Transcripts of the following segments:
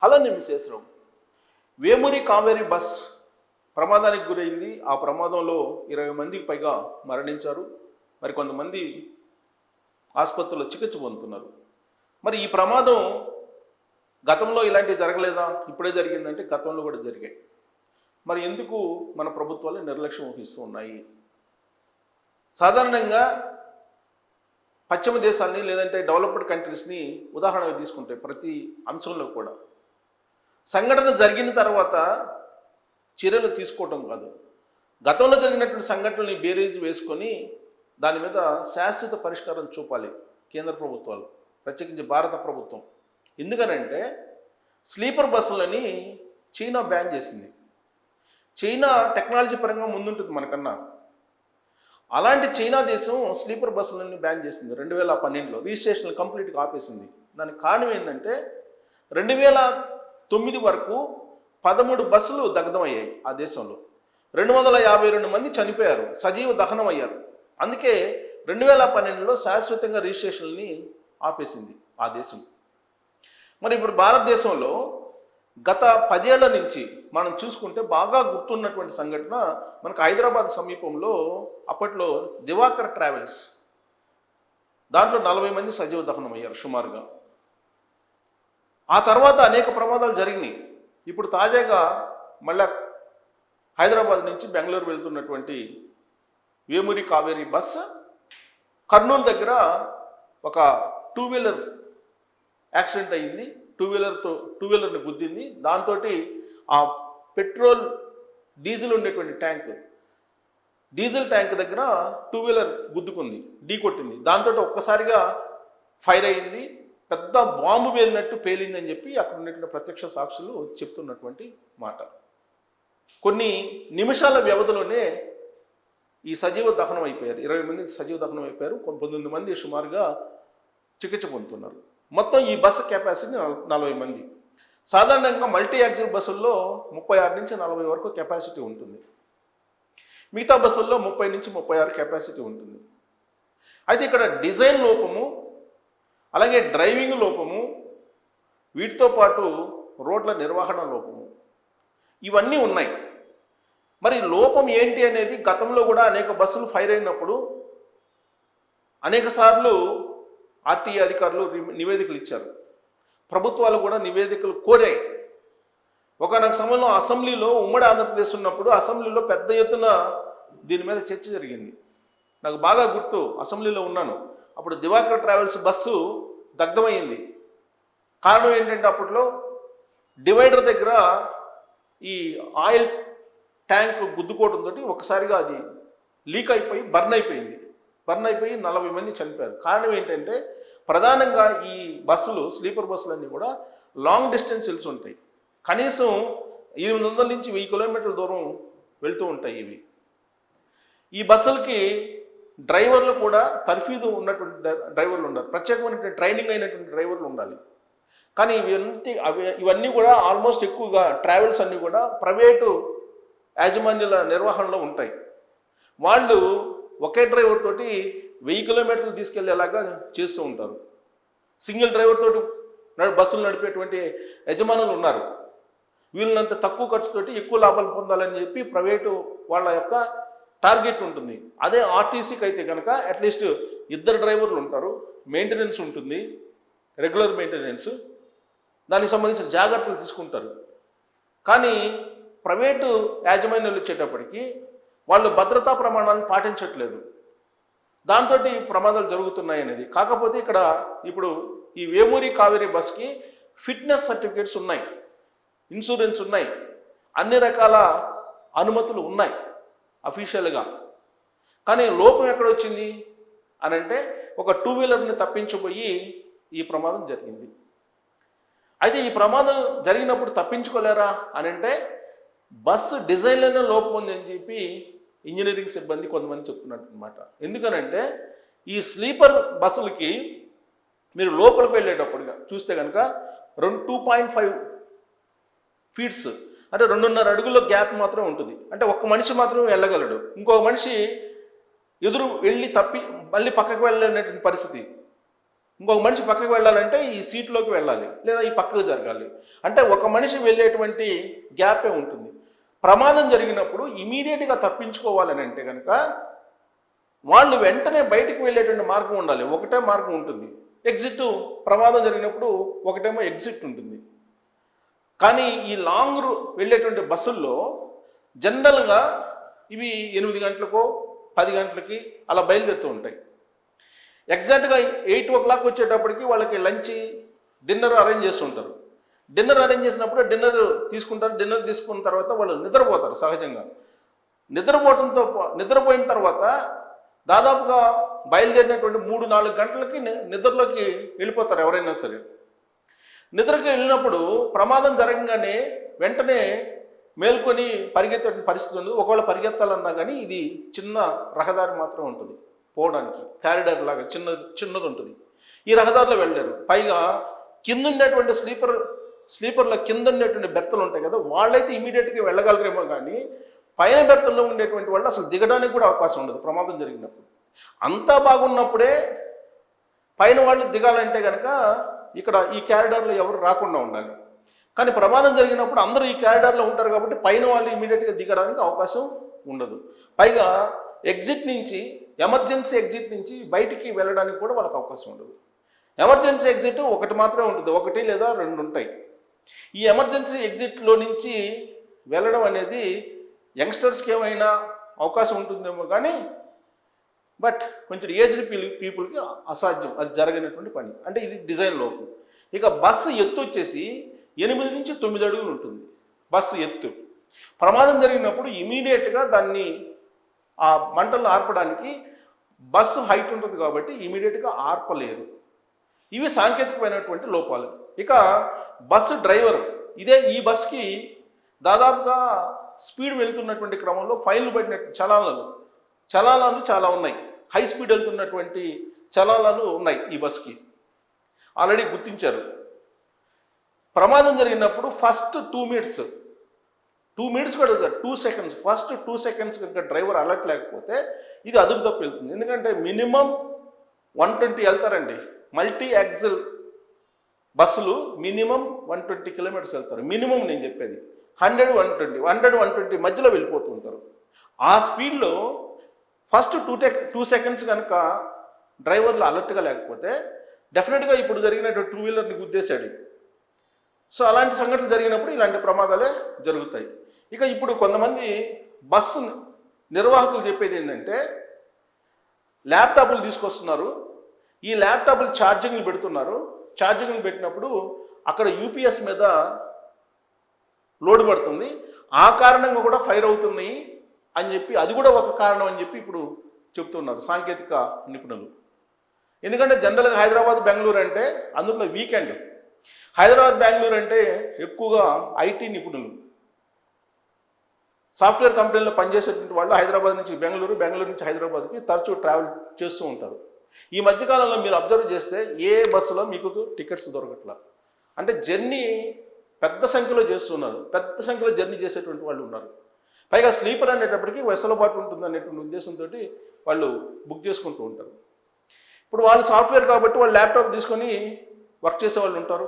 Hello నిమిషేశ్వరం. Vemuri Kaveri bus ప్రమాదానికి గురైంది. ఆ ప్రమాదంలో 20 మందికి పైగా మరణించారు. మరి కొంతమంది ఆసుపత్రిలో చికిత్స పొందుతున్నారు. మరి ఈ ప్రమాదం గతంలో ఇలాంటివి జరగలేదా, ఇప్పుడే జరిగిందంటే గతంలో కూడా జరిగాయి. మరి ఎందుకు మన ప్రభుత్వాలు నిర్లక్ష్యం వహిస్తూ ఉన్నాయి? సాధారణంగా పశ్చిమ దేశాలని లేదంటే డెవలప్డ్ కంట్రీస్ని ఉదాహరణగా తీసుకుంటే ప్రతి అంశంలో కూడా సంఘటన జరిగిన తర్వాత చర్యలు తీసుకోవటం కాదు, గతంలో జరిగినటువంటి సంఘటనల్ని బేరీజు వేసుకొని దాని మీద శాశ్వత పరిష్కారం చూపాలి కేంద్ర ప్రభుత్వాలు, ప్రత్యేకించి భారత ప్రభుత్వం. ఎందుకనంటే స్లీపర్ బస్సులని చైనా బ్యాన్ చేసింది. చైనా టెక్నాలజీ పరంగా ముందుంటుంది మనకన్నా. అలాంటి చైనా దేశం స్లీపర్ బస్సులని బ్యాన్ చేసింది 2012లో. రిజిస్ట్రేషన్లు కంప్లీట్గా ఆపేసింది. దానికి కారణం ఏంటంటే 2009 వరకు 13 బస్సులు దగ్ధమయ్యాయి ఆ దేశంలో. 252 మంది చనిపోయారు, సజీవ దహనం అయ్యారు. అందుకే 2012లో శాశ్వతంగా రిజిస్ట్రేషన్ని ఆపేసింది ఆ దేశం. మరి ఇప్పుడు భారతదేశంలో గత 10 ఏళ్ల నుంచి మనం చూసుకుంటే బాగా గుర్తున్నటువంటి సంఘటన మనకు హైదరాబాద్ సమీపంలో అప్పట్లో దివాకర్ ట్రావెల్స్, దాంట్లో 40 మంది సజీవ దహనం అయ్యారు సుమారుగా. ఆ తర్వాత అనేక ప్రమాదాలు జరిగినాయి. ఇప్పుడు తాజాగా మళ్ళా హైదరాబాద్ నుంచి బెంగళూరు వెళ్తున్నటువంటి వేమూరి కావేరి బస్ కర్నూలు దగ్గర ఒక 2 వీలర్ యాక్సిడెంట్ అయ్యింది. 2 వీలర్ని గుద్దింది. దాంతో ఆ పెట్రోల్ డీజిల్ ఉండేటువంటి డీజిల్ ట్యాంక్ దగ్గర 2 వీలర్ గుద్దుకుంది, ఢీ కొట్టింది. దాంతో ఒక్కసారిగా ఫైర్ అయ్యింది, పెద్ద బాంబు పేలినట్టు పేలిందని చెప్పి అక్కడ ఉన్నటువంటి ప్రత్యక్ష సాక్షులు చెప్తున్నటువంటి మాట. కొన్ని నిమిషాల వ్యవధిలోనే ఈ సజీవ దహనం అయిపోయారు. 20 మంది సజీవ దహనం అయిపోయారు. 19 మంది సుమారుగా చికిత్స పొందుతున్నారు. మొత్తం ఈ బస్సు కెపాసిటీ 40 మంది. సాధారణంగా మల్టీ యాక్సిల్ బస్సుల్లో 36 నుంచి 40 వరకు కెపాసిటీ ఉంటుంది. మిగతా బస్సుల్లో 30 నుంచి 36 కెపాసిటీ ఉంటుంది. అయితే ఇక్కడ డిజైన్ లోపము, అలాగే డ్రైవింగ్ లోపము, వీటితో పాటు రోడ్ల నిర్వహణ లోపము, ఇవన్నీ ఉన్నాయి. మరి లోపం ఏంటి అనేది గతంలో కూడా అనేక బస్సులు ఫైర్ అయినప్పుడు అనేక సార్లు ఆర్టీఏ అధికారులు నివేదికలు ఇచ్చారు. ప్రభుత్వాలు కూడా నివేదికలు కోరాయి. ఒకనొక సమయంలో అసెంబ్లీలో, ఉమ్మడి ఆంధ్రప్రదేశ్ ఉన్నప్పుడు అసెంబ్లీలో పెద్ద ఎత్తున దీని మీద చర్చ జరిగింది. నాకు బాగా గుర్తు, అసెంబ్లీలో ఉన్నాను. అప్పుడు దివాకర్ ట్రావెల్స్ బస్సు దగ్ధమైంది. కారణం ఏంటంటే అప్పట్లో డివైడర్ దగ్గర ఈ ఆయిల్ ట్యాంక్ గుద్దుకోవడంతో ఒకసారిగా అది లీక్ అయిపోయి బర్న్ అయిపోయింది. 40 మంది చనిపోయారు. కారణం ఏంటంటే ప్రధానంగా ఈ బస్సులు, స్లీపర్ బస్సులన్నీ కూడా లాంగ్ డిస్టెన్స్ వెళ్తూ ఉంటాయి. కనీసం 800 నుంచి 1000 కిలోమీటర్ల దూరం వెళ్తూ ఉంటాయి ఇవి. ఈ బస్సులకి డ్రైవర్లు కూడా తర్ఫీదు ఉన్నటువంటి డ్రైవర్లు ఉండాలి, ప్రత్యేకమైనటువంటి ట్రైనింగ్ అయినటువంటి డ్రైవర్లు ఉండాలి. కానీ ఇవన్నీ కూడా ఆల్మోస్ట్ ఎక్కువగా ట్రావెల్స్ అన్నీ కూడా ప్రైవేటు యాజమాన్యుల నిర్వహణలో ఉంటాయి. వాళ్ళు ఒకే డ్రైవర్ తోటి 1000 కిలోమీటర్లు తీసుకెళ్లేలాగా చేస్తూ ఉంటారు. సింగిల్ డ్రైవర్ తోటి బస్సులు నడిపేటువంటి యజమానులు ఉన్నారు. వీళ్ళనంత తక్కువ ఖర్చుతోటి ఎక్కువ లాభాలు పొందాలని చెప్పి ప్రైవేటు వాళ్ళ యొక్క టార్గెట్ ఉంటుంది. అదే ఆర్టీసీకి అయితే కనుక అట్లీస్ట్ 2 డ్రైవర్లు ఉంటారు, మెయింటెనెన్స్ ఉంటుంది, రెగ్యులర్ మెయింటెనెన్స్, దానికి సంబంధించిన జాగ్రత్తలు తీసుకుంటారు. కానీ ప్రైవేటు యాజమాన్యాలు వచ్చేటప్పటికి వాళ్ళు భద్రతా ప్రమాణాలను పాటించట్లేదు. దాంతో ప్రమాదాలు జరుగుతున్నాయి అనేది. కాకపోతే ఇక్కడ ఇప్పుడు ఈ వేమూరి కావేరి బస్కి ఫిట్నెస్ సర్టిఫికేట్స్ ఉన్నాయి, ఇన్సూరెన్స్ ఉన్నాయి, అన్ని రకాల అనుమతులు ఉన్నాయి అఫీషియల్గా. కానీ లోపం ఎక్కడొచ్చింది అని అంటే ఒక 2 వీలర్ని తప్పించిపోయి ఈ ప్రమాదం జరిగింది. అయితే ఈ ప్రమాదం జరిగినప్పుడు తప్పించుకోలేరా అని అంటే బస్సు డిజైన్లోనే లోపం ఉంది అని చెప్పి ఇంజనీరింగ్ సిబ్బంది కొంతమంది చెప్తున్నట్టు అనమాట. ఎందుకనంటే ఈ స్లీపర్ బస్సులకి మీరు లోపలికి వెళ్ళేటప్పుడుగా చూస్తే కనుక 2.5 ఫీట్స్ అంటే 2.5 అడుగుల గ్యాప్ మాత్రం ఉంటుంది. అంటే ఒక్క మనిషి మాత్రం వెళ్ళగలడు, ఇంకొక మనిషి ఎదురు వెళ్ళి తప్పి మళ్ళీ పక్కకు వెళ్ళలేనటువంటి పరిస్థితి. ఇంకొక మనిషి పక్కకు వెళ్ళాలంటే ఈ సీట్లోకి వెళ్ళాలి, లేదా ఈ పక్కకు జరగాలి. అంటే ఒక మనిషి వెళ్ళేటువంటి గ్యాపే ఉంటుంది. ప్రమాదం జరిగినప్పుడు ఇమీడియట్గా తప్పించుకోవాలని అంటే కనుక వాళ్ళు వెంటనే బయటికి వెళ్ళేటువంటి మార్గం ఉండాలి. ఒకటే మార్గం ఉంటుంది, ఎగ్జిట్. ప్రమాదం జరిగినప్పుడు ఒకటేమో ఎగ్జిట్ ఉంటుంది. కానీ ఈ లాంగ్ వెళ్ళేటువంటి బస్సుల్లో జనరల్గా ఇవి 8 గంటలకో 10 గంటలకి అలా బయలుదేరుతూ ఉంటాయి. ఎగ్జాక్ట్గా 8 o'clock వచ్చేటప్పటికి వాళ్ళకి లంచ్ డిన్నర్ అరేంజ్ చేస్తుంటారు. డిన్నర్ అరేంజ్ చేసినప్పుడు డిన్నర్ తీసుకుంటారు. డిన్నర్ తీసుకున్న తర్వాత వాళ్ళు నిద్రపోతారు. సహజంగా నిద్రపోయిన తర్వాత దాదాపుగా బయలుదేరినటువంటి 3-4 గంటలకి నిద్రలోకి వెళ్ళిపోతారు ఎవరైనా సరే. నిద్రకి వెళ్ళినప్పుడు ప్రమాదం జరగగానే వెంటనే మేల్కొని పరిగెత్తే పరిస్థితి ఉండదు. ఒకవేళ పరిగెత్తాలన్నా కానీ ఇది చిన్న రహదారి మాత్రం ఉంటుంది పోవడానికి, కారిడార్ లాగా చిన్నది ఉంటుంది. ఈ రహదారిలో వెళ్ళారు. పైగా కింద ఉండేటువంటి స్లీపర్ల కింద ఉండేటువంటి బెర్తలు ఉంటాయి కదా, వాళ్ళైతే ఇమీడియట్గా వెళ్ళగలరేమో కానీ పైన బెర్తల్లో ఉండేటువంటి వాళ్ళు అసలు దిగడానికి కూడా అవకాశం ఉండదు ప్రమాదం జరిగినప్పుడు. అంతా బాగున్నప్పుడే పైన వాళ్ళు దిగాలంటే కనుక ఇక్కడ ఈ క్యారిడార్లో ఎవరు రాకుండా ఉండాలి. కానీ ప్రమాదం జరిగినప్పుడు అందరూ ఈ క్యారిడార్లో ఉంటారు కాబట్టి పైన వాళ్ళు ఇమీడియట్గా దిగడానికి అవకాశం ఉండదు. పైగా ఎమర్జెన్సీ ఎగ్జిట్ నుంచి బయటికి వెళ్ళడానికి కూడా వాళ్ళకి అవకాశం ఉండదు. ఎమర్జెన్సీ ఎగ్జిట్ ఒకటి మాత్రమే ఉంటుంది, 1 లేదా 2 ఉంటాయి. ఈ ఎమర్జెన్సీ ఎగ్జిట్లో నుంచి వెళ్ళడం అనేది యంగ్స్టర్స్కి ఏమైనా అవకాశం ఉంటుందేమో కానీ బట్ కొంచెం ఏజ్డ్ పీపుల్కి అసాధ్యం, అది జరగనటువంటి పని. అంటే ఇది డిజైన్ లోపు. ఇక బస్సు ఎత్తు వచ్చేసి 8 నుంచి 9 అడుగులు ఉంటుంది బస్సు ఎత్తు. ప్రమాదం జరిగినప్పుడు ఇమీడియట్గా దాన్ని ఆ మంటలను ఆర్పడానికి బస్సు హైట్ ఉంటుంది కాబట్టి ఇమీడియట్గా ఆర్పలేరు. ఇవి సాంకేతికమైనటువంటి లోపాలు. ఇక బస్సు డ్రైవర్, ఈ బస్కి దాదాపుగా స్పీడ్ వెళ్తున్నటువంటి క్రమంలో ఫైన్లు పడిన చలానాలు చాలా ఉన్నాయి. హై స్పీడ్ వెళ్తున్నటువంటి చలానాలు ఉన్నాయి ఈ బస్కి, ఆల్రెడీ గుర్తించారు. ప్రమాదం జరిగినప్పుడు ఫస్ట్ 2 మినిట్స్ కూడా 2 seconds, ఫస్ట్ 2 seconds కనుక డ్రైవర్ అలర్ట్ లేకపోతే ఇది అదుపు తప్పు వెళ్తుంది. ఎందుకంటే మినిమం 120 వెళ్తారండి. మల్టీ యాక్సిల్ బస్సులు మినిమం 120 kilometers వెళ్తారు. మినిమం నేను చెప్పేది 100-120 మధ్యలో వెళ్ళిపోతూ ఉంటారు. ఆ స్పీడ్లో ఫస్ట్ 2 seconds కనుక డ్రైవర్లు అలర్ట్గా లేకపోతే డెఫినెట్గా ఇప్పుడు జరిగినటువంటి 2-wheelerని గుద్దేశాడు. సో అలాంటి సంఘటనలు జరిగినప్పుడు ఇలాంటి ప్రమాదాలే జరుగుతాయి. ఇక ఇప్పుడు కొంతమంది బస్సు నిర్వాహకులు చెప్పేది ఏంటంటే ల్యాప్టాప్లు తీసుకొస్తున్నారు. ఈ ల్యాప్టాప్లు ఛార్జింగ్లు పెడుతున్నారు. ఛార్జింగ్లు పెట్టినప్పుడు అక్కడ యూపీఎస్ మీద లోడ్ పడుతుంది, ఆ కారణంగా కూడా ఫైర్ అవుతున్నాయి అని చెప్పి, అది కూడా ఒక కారణం అని చెప్పి ఇప్పుడు చెప్తున్నారు సాంకేతిక నిపుణులు. ఎందుకంటే జనరల్గా హైదరాబాద్ బెంగళూరు అంటే అందులో వీకెండ్. హైదరాబాద్ బెంగళూరు అంటే ఎక్కువగా ఐటీ నిపుణులు, సాఫ్ట్వేర్ కంపెనీలో పనిచేసేటువంటి వాళ్ళు హైదరాబాద్ నుంచి బెంగళూరు, బెంగళూరు నుంచి హైదరాబాద్కి తరచూ ట్రావెల్ చేస్తూ ఉంటారు. ఈ మధ్యకాలంలో మీరు అబ్జర్వ్ చేస్తే ఏ బస్సులో మీకు టికెట్స్ దొరకట్లా. అంటే జర్నీ పెద్ద సంఖ్యలో చేస్తున్నారు, పెద్ద సంఖ్యలో జర్నీ చేసేటువంటి వాళ్ళు ఉన్నారు. పైగా స్లీపర్ అనేటప్పటికీ వెసులుబాటు ఉంటుంది అనేటువంటి ఉద్దేశంతో వాళ్ళు బుక్ చేసుకుంటూ ఉంటారు. ఇప్పుడు వాళ్ళు సాఫ్ట్వేర్ కాబట్టి వాళ్ళు ల్యాప్టాప్ తీసుకొని వర్క్ చేసే వాళ్ళు ఉంటారు,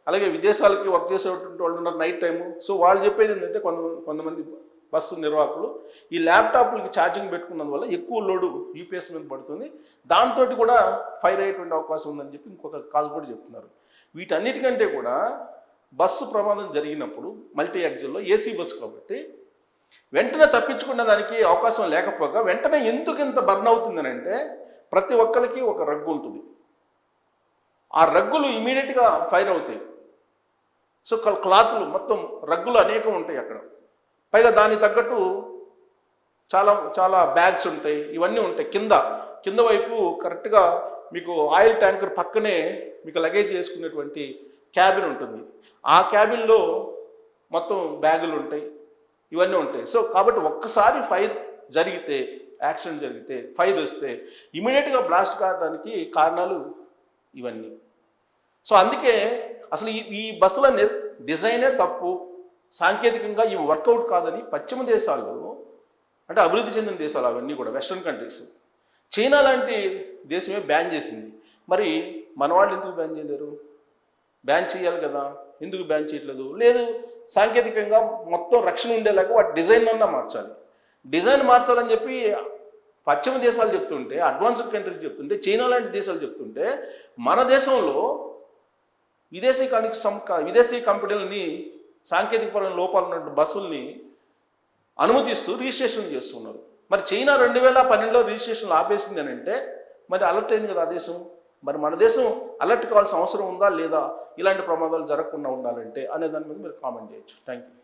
అలాగే విదేశాలకి వర్క్ చేసేటువంటి వాళ్ళు ఉన్నారు నైట్ టైము. సో వాళ్ళు చెప్పేది ఏంటంటే కొంతమంది బస్సు నిర్వాహకులు ఈ ల్యాప్టాప్లకి ఛార్జింగ్ పెట్టుకున్నందువల్ల ఎక్కువ లోడు యూపీఎస్ మీద పడుతుంది, దాంతో కూడా ఫైర్ అయ్యేటువంటి అవకాశం ఉందని చెప్పి ఇంకొక కాల్ కూడా చెప్తున్నారు. వీటన్నిటికంటే కూడా బస్సు ప్రమాదం జరిగినప్పుడు మల్టీ యాక్సిల్లో ఏసీ బస్సు కాబట్టి వెంటనే తప్పించుకునే దానికి అవకాశం లేకపోగా వెంటనే ఎందుకు ఇంత బర్న్ అవుతుందని అంటే ప్రతి ఒక్కరికి ఒక రగ్గు ఉంటుంది, ఆ రగ్గులు ఇమీడియట్గా ఫైర్ అవుతాయి. సో క్లాత్లు మొత్తం రగ్గులు అనేకం ఉంటాయి అక్కడ. పైగా దానికి తగ్గట్టు చాలా చాలా బ్యాగ్స్ ఉంటాయి, ఇవన్నీ ఉంటాయి. కింద వైపు కరెక్ట్గా మీకు ఆయిల్ ట్యాంకర్ పక్కనే మీకు లగేజ్ వేసుకునేటువంటి క్యాబిన్ ఉంటుంది. ఆ క్యాబిన్లో మొత్తం బ్యాగులు ఉంటాయి, ఇవన్నీ ఉంటాయి. సో కాబట్టి ఒక్కసారి ఫైర్ జరిగితే, యాక్సిడెంట్ జరిగితే, ఫైర్ వస్తే ఇమీడియట్గా బ్లాస్ట్ కావడానికి కారణాలు ఇవన్నీ. సో అందుకే అసలు ఈ బస్సుల డిజైనే తప్పు, సాంకేతికంగా ఇవి వర్కౌట్ కాదని పశ్చిమ దేశాల్లో, అంటే అభివృద్ధి చెందిన దేశాలు అవన్నీ కూడా వెస్ట్రన్ కంట్రీస్, చైనా లాంటి దేశమే బ్యాన్ చేసింది. మరి మన వాళ్ళు ఎందుకు బ్యాన్ చేయలేరు? బ్యాన్ చేయాలి కదా, ఎందుకు బ్యాన్ చేయట్లేదు? లేదు, సాంకేతికంగా మొత్తం రక్షణ ఉండేలాగా వాటి డిజైన్ అన్నా మార్చాలి. డిజైన్ మార్చాలని చెప్పి పశ్చిమ దేశాలు చెప్తుంటే, అడ్వాన్స్డ్ కంట్రీస్ చెప్తుంటే, చైనా లాంటి దేశాలు చెప్తుంటే, మన దేశంలో విదేశీ కంపెనీలని సాంకేతికపరమైన లోపాలు ఉన్న బస్సుల్ని అనుమతిస్తూ రిజిస్ట్రేషన్ చేస్తున్నారు. మరి చైనా 2012లో రిజిస్ట్రేషన్లు ఆపేసింది అని అంటే మరి అలర్ట్ అయింది కదా ఆ దేశం. మరి మన దేశం అలర్ట్ కావాల్సిన అవసరం ఉందా లేదా, ఇలాంటి ప్రమాదాలు జరగకుండా ఉండాలంటే అనే దాని మీద మీరు కామెంట్ చేయొచ్చు. Thank you.